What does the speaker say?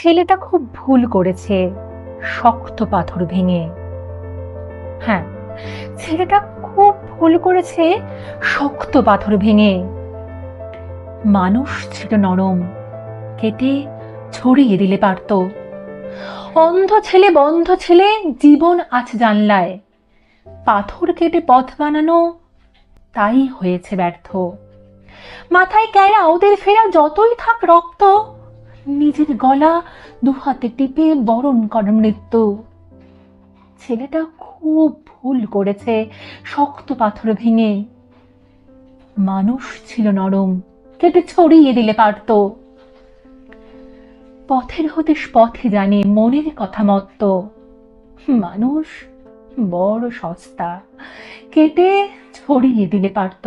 ছেলেটা খুব ভুল করেছে শক্ত পাথর ভেঙে। হ্যাঁ, ছেলেটা খুব ভুল করেছে শক্ত পাথর ভেঙে। মানুষ ছিল নরম, কেটে ছড়িয়ে দিলে পারত। অন্ধ ছেলে বন্ধ ছেলে জীবন আজ জানলায়, পাথর কেটে পথ বানানো তাই হয়েছে ব্যর্থ। মাথায় ক্যারা ওদের ফেরা যতই থাক রক্ত, নিজের গলা দুহাতে টিপে বরণ করে মৃত্যু। ছেলেটা খুব ভুল করেছে শক্ত পাথর ভেঙে। মানুষ ছিল নরম, কেটে ছড়িয়ে দিলে পারত। পথের হদিশ পথে জানে মনের কথা মত্ত, মানুষ বড় সস্তা, কেটে ছড়িয়ে দিলে পারত।